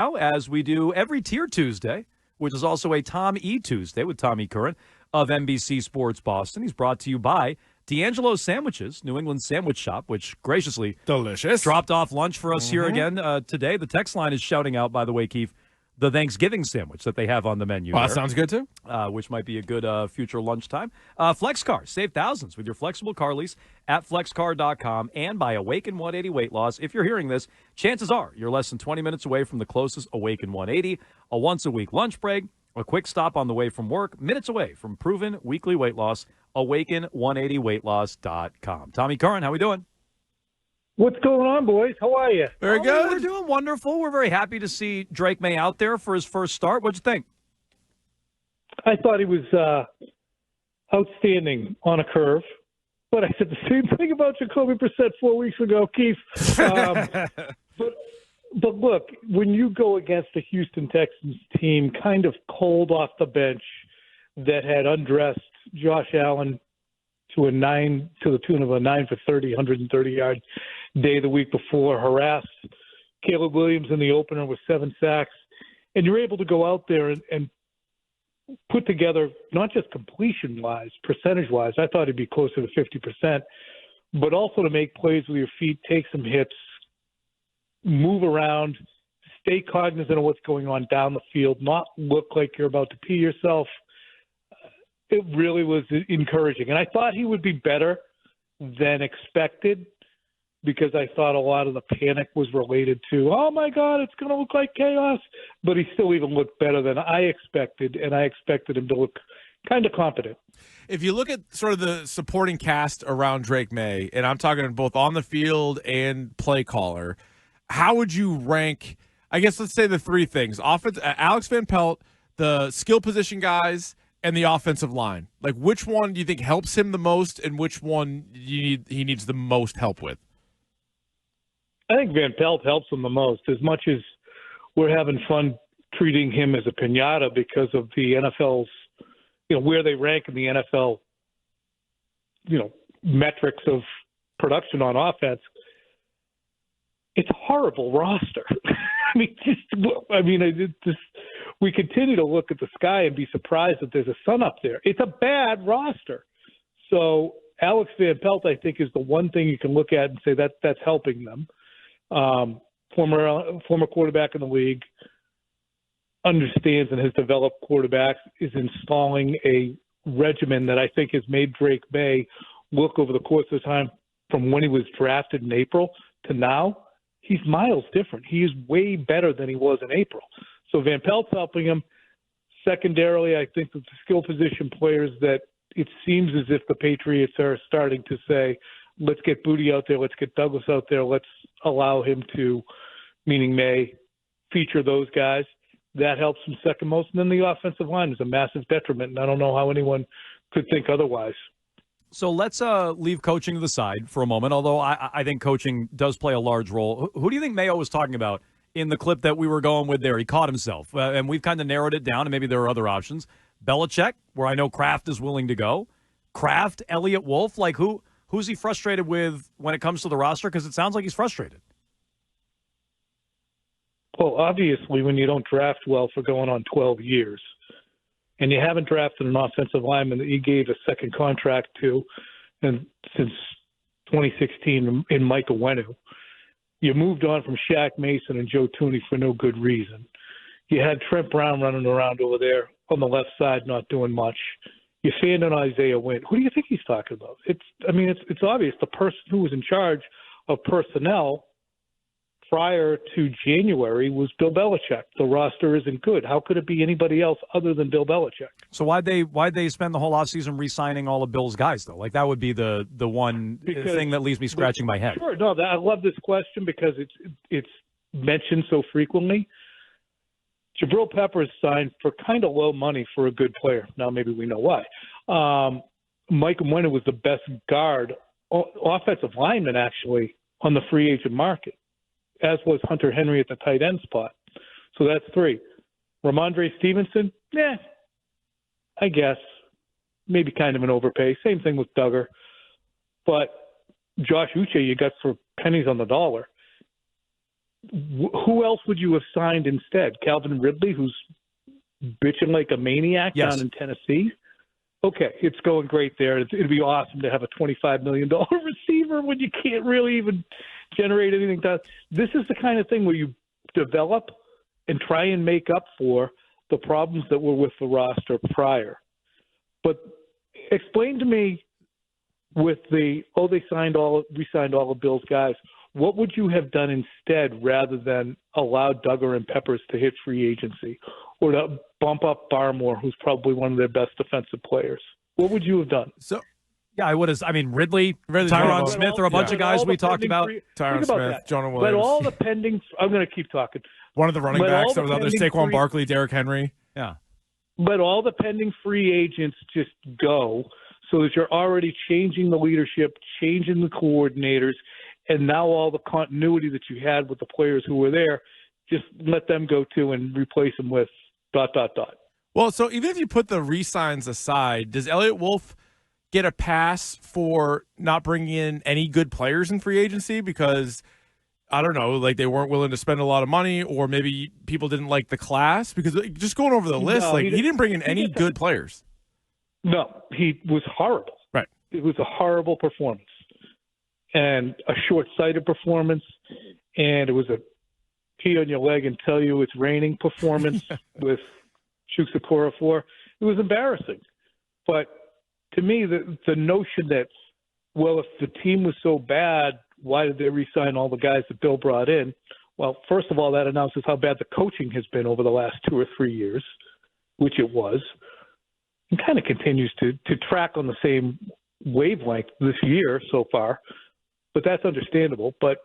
now, as we do every Tier Tuesday, which is also a Tom E Tuesday with Tom E Curran of NBC Sports Boston. He's brought to you by D'Angelo's Sandwiches, New England sandwich shop, which graciously delicious dropped off lunch for us here again today. The text line is shouting out, by the way, Keefe, the Thanksgiving sandwich that they have on the menu. That sounds good, too. Which might be a good future lunchtime. FlexCar. Save thousands with your flexible car lease at flexcar.com and by Awaken 180 Weight Loss. If you're hearing this, chances are you're less than 20 minutes away from the closest Awaken 180, a once-a-week lunch break, a quick stop on the way from work, minutes away from proven weekly weight loss. Awaken180weightloss.com. Tommy Curran, how we doing? What's going on, boys? How are you? Very good. We're doing wonderful. We're very happy to see Drake May out there for his first start. What'd you think? I thought he was outstanding on a curve, but I said the same thing about Jacoby Brissett 4 weeks ago, Keith. But look, when you go against a Houston Texans team kind of cold off the bench that had undressed Josh Allen to the tune of a 9 for 30, 130-yard day the week before, harassed Caleb Williams in the opener with 7 sacks, and you're able to go out there and put together, not just completion-wise, percentage-wise, I thought he'd be closer to 50%, but also to make plays with your feet, take some hits, move around, stay cognizant of what's going on down the field, not look like you're about to pee yourself. It really was encouraging. And I thought he would be better than expected because I thought a lot of the panic was related to, oh, my God, it's going to look like chaos. But he still even looked better than I expected, and I expected him to look kind of confident. If you look at sort of the supporting cast around Drake May, and I'm talking both on the field and play caller, how would you rank, I guess let's say the three things, offense, Alex Van Pelt, the skill position guys, and the offensive line? Like, which one do you think helps him the most, and which one he needs the most help with? I think Van Pelt helps him the most, as much as we're having fun treating him as a piñata because of the NFL's, where they rank in the NFL, metrics of production on offense. It's a horrible roster. we continue to look at the sky and be surprised that there's a sun up there. It's a bad roster. So Alex Van Pelt, I think, is the one thing you can look at and say that's helping them. Former quarterback in the league, understands and has developed quarterbacks, is installing a regimen that I think has made Drake May look over the course of time from when he was drafted in April to now. He's miles different. He is way better than he was in April. So Van Pelt's helping him. Secondarily, I think that the skill position players that it seems as if the Patriots are starting to say, let's get Booty out there, let's get Douglas out there, let's allow him to, meaning May, feature those guys. That helps him second most. And then the offensive line is a massive detriment, and I don't know how anyone could think otherwise. So let's leave coaching to the side for a moment, although I think coaching does play a large role. Who do you think Mayo was talking about in the clip that we were going with there? He caught himself, and we've kind of narrowed it down, and maybe there are other options. Belichick, where I know Kraft is willing to go. Kraft, Eliot Wolf, like who's he frustrated with when it comes to the roster? Because it sounds like he's frustrated. Well, obviously, when you don't draft well for going on 12 years, and you haven't drafted an offensive lineman that you gave a second contract to, and since 2016 in Mike Owenu, you moved on from Shaq Mason and Joe Thuney for no good reason. You had Trent Brown running around over there on the left side, not doing much. You fanned on Isaiah Wynn. Who do you think he's talking about? It's obvious. The person who was in charge of personnel prior to January was Bill Belichick. The roster isn't good. How could it be anybody else other than Bill Belichick? So why'd they spend the whole offseason re-signing all of Bill's guys, though? Like, that would be the one thing that leaves me scratching my head. Sure. No, I love this question because it's mentioned so frequently. Jabril Peppers signed for kind of low money for a good player. Now maybe we know why. Mike Owenu was the best guard, offensive lineman actually, on the free agent market, as was Hunter Henry at the tight end spot. So that's 3. Ramondre Stevenson, I guess. Maybe kind of an overpay. Same thing with Duggar. But Josh Uche you got for pennies on the dollar. who else would you have signed instead? Calvin Ridley, who's bitching like a maniac Yes. down in Tennessee? Okay, it's going great there. It'd be awesome to have a $25 million receiver when you can't really even generate anything. This is the kind of thing where you develop and try and make up for the problems that were with the roster prior. But explain to me with we signed all of Bill's guys. What would you have done instead rather than allow Duggar and Peppers to hit free agency or to bump up Barmore, who's probably one of their best defensive players? What would you have done? So, Yeah, I would have. I mean, Ridley Ridley's Tyron one of Smith them. are a bunch Yeah. of guys we talked about. Tyron Smith, Jonah Williams. But all the pending – I'm going to keep talking. One of the running But all backs the that was out there, pending Saquon Barkley, Derrick Henry. Yeah. But all the pending free agents just go so that you're already changing the leadership, changing the coordinators, and now all the continuity that you had with the players who were there, just let them go too and replace them with ... Well, so even if you put the re-signs aside, does Eliot Wolf get a pass for not bringing in any good players in free agency because, I don't know, like they weren't willing to spend a lot of money, or maybe people didn't like the class? Because just going over the list, he didn't bring in any good players. No, he was horrible. Right. It was a horrible performance and a short-sighted performance, and it was a pee on your leg and tell you it's raining performance with Chukwuemeka for. It was embarrassing. But to me, the notion that, well, if the team was so bad, why did they re-sign all the guys that Bill brought in? Well, first of all, that announces how bad the coaching has been over the last 2 or 3 years, which it was, and kind of continues to track on the same wavelength this year so far. But that's understandable. But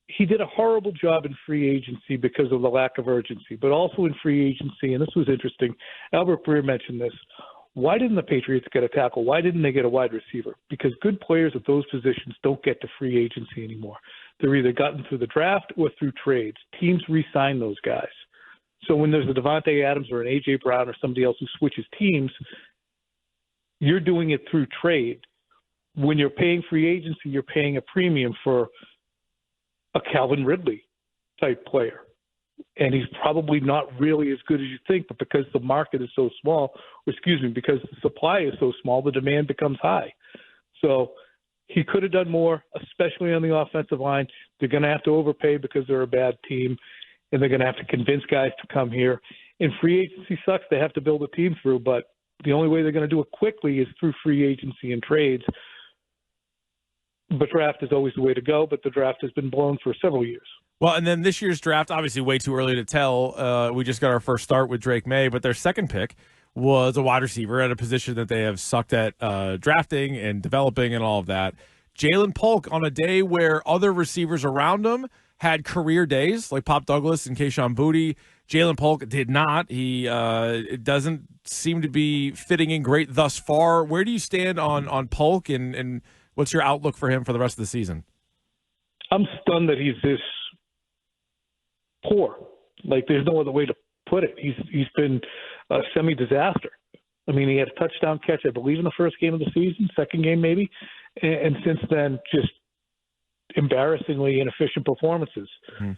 he did a horrible job in free agency because of the lack of urgency, but also in free agency, and this was interesting, Albert Breer mentioned this, why didn't the Patriots get a tackle? Why didn't they get a wide receiver? Because good players at those positions don't get to free agency anymore. They're either gotten through the draft or through trades. Teams re-sign those guys. So when there's a Devontae Adams or an A.J. Brown or somebody else who switches teams, you're doing it through trade. When you're paying free agency, you're paying a premium for a Calvin Ridley type player. And he's probably not really as good as you think, but because the market is so small, because the supply is so small, the demand becomes high. So he could have done more, especially on the offensive line. They're going to have to overpay because they're a bad team, and they're going to have to convince guys to come here. And free agency sucks. They have to build a team through, but the only way they're going to do it quickly is through free agency and trades. But draft is always the way to go, but the draft has been blown for several years. Well, and then this year's draft, obviously way too early to tell. We just got our first start with Drake May, but their second pick was a wide receiver at a position that they have sucked at drafting and developing and all of that. Jalen Polk, on a day where other receivers around him had career days, like Pop Douglas and Kayshon Boutte. Jalen Polk did not. He it doesn't seem to be fitting in great thus far. Where do you stand on Polk, and what's your outlook for him for the rest of the season? I'm stunned that he's this poor. Like, there's no other way to put it. He's been a semi-disaster. I mean, he had a touchdown catch, I believe, in the first game of the season, second game maybe, and since then, just embarrassingly inefficient performances. Mm.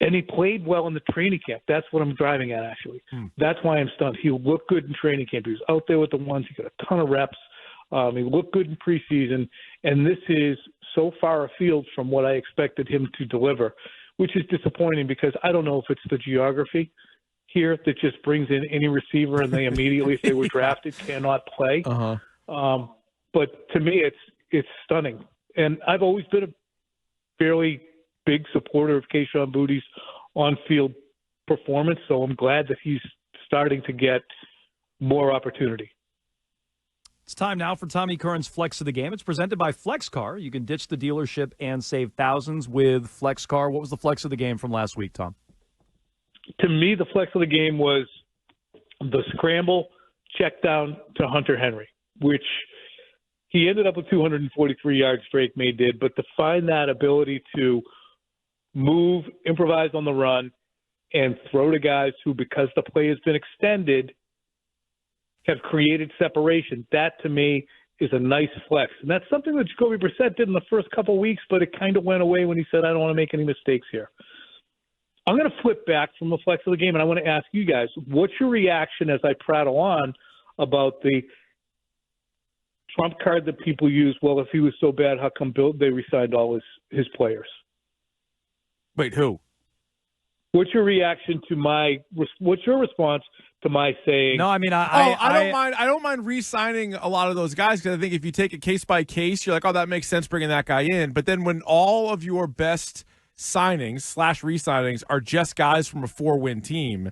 And he played well in the training camp. That's what I'm driving at, actually. That's why I'm stunned. He looked good in training camp. He was out there with the ones. He got a ton of reps. He looked good in preseason, and this is so far afield from what I expected him to deliver, which is disappointing because I don't know if it's the geography here that just brings in any receiver and they immediately, if they were drafted, cannot play. Uh-huh. But to me, it's stunning. And I've always been a fairly big supporter of Kayshon Boutte's on-field performance, so I'm glad that he's starting to get more opportunity. It's time now for Tommy Curran's Flex of the Game. It's presented by FlexCar. You can ditch the dealership and save thousands with FlexCar. What was the Flex of the Game from last week, Tom? To me, the Flex of the Game was the scramble check down to Hunter Henry, which he ended up with 243 yards, Drake May did, but to find that ability to move, improvise on the run, and throw to guys who, because the play has been extended, have created separation. That, to me, is a nice flex. And that's something that Jacoby Brissett did in the first couple of weeks, but it kind of went away when he said, I don't want to make any mistakes here. I'm going to flip back from the flex of the game, and I want to ask you guys, what's your reaction as I prattle on about the trump card that people use? Well, if he was so bad, how come they re-signed all his players? Wait, who? What's your reaction to what's your response to my saying? No, I mean, I don't mind re-signing a lot of those guys because I think if you take it case by case, you're like, oh, that makes sense bringing that guy in. But then when all of your best signings / re-signings are just guys from a 4-win team,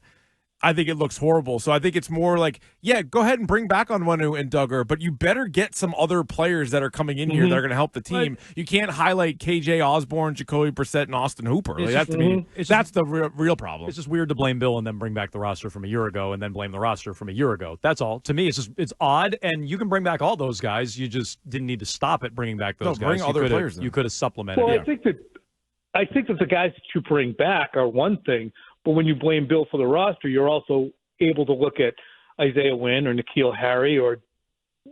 I think it looks horrible. So I think it's more like, yeah, go ahead and bring back Onwenu and Duggar, but you better get some other players that are coming in here that are going to help the team. Right. You can't highlight KJ Osborne, Jacoby Brissett, and Austin Hooper. Like, that's the real problem. It's just weird to blame Bill and then bring back the roster from a year ago and then blame the roster from a year ago. That's all. To me, it's odd, and you can bring back all those guys. You just didn't need to stop at bringing back those guys. Bring other players. You could have supplemented. Well, I think that the guys that you bring back are one thing, but when you blame Bill for the roster, you're also able to look at Isaiah Wynn or N'Keal Harry or,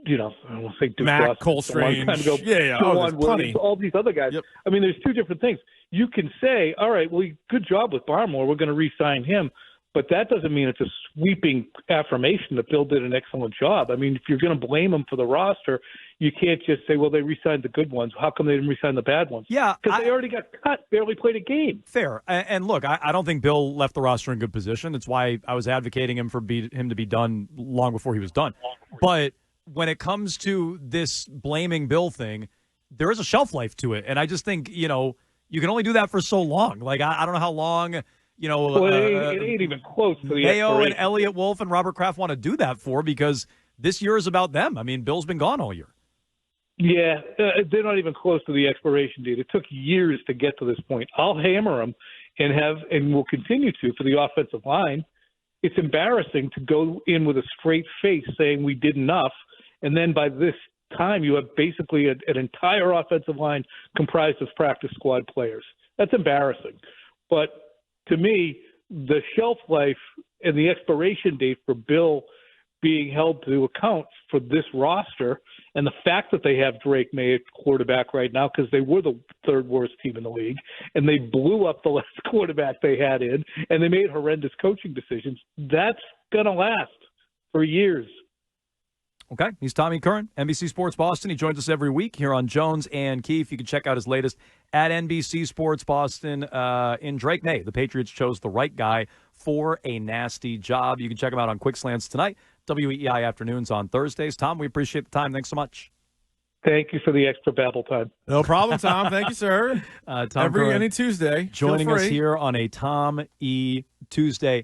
I don't want to say Duke Matt Dawson, Cole Strange. There's plenty. All these other guys. Yep. I mean, there's two different things. You can say, all right, well, good job with Barmore. We're going to re-sign him. But that doesn't mean it's a sweeping affirmation that Bill did an excellent job. I mean, if you're going to blame him for the roster, you can't just say, well, they re-signed the good ones. How come they didn't re-sign the bad ones? Yeah. Because they already got cut, barely played a game. Fair. And look, I don't think Bill left the roster in good position. That's why I was advocating him for him to be done long before he was done. But when it comes to this blaming Bill thing, there is a shelf life to it. And I just think, you can only do that for so long. Like, I don't know how long... Well, it ain't even close to the Mayo and Eliot Wolf and Robert Kraft want to do that for, because this year is about them. I mean, Bill's been gone all year. Yeah, they're not even close to the expiration date. It took years to get to this point. I'll hammer them and will continue to for the offensive line. It's embarrassing to go in with a straight face saying we did enough, and then by this time you have basically an entire offensive line comprised of practice squad players. That's embarrassing. But to me, the shelf life and the expiration date for Bill being held to account for this roster and the fact that they have Drake May at quarterback right now, because they were the third worst team in the league, and they blew up the last quarterback they had in, and they made horrendous coaching decisions, that's going to last for years. Okay, he's Tommy Curran, NBC Sports Boston. He joins us every week here on Jones and Keefe. You can check out his latest at NBC Sports Boston. In Drake May, the Patriots chose the right guy for a nasty job. You can check him out on Quick Slants tonight, WEI afternoons on Thursdays. Tom, we appreciate the time. Thanks so much. Thank you for the extra babble time. No problem, Tom. Thank you, sir. Tom Curran, any Tuesday. Joining us here on a Tom E. Tuesday.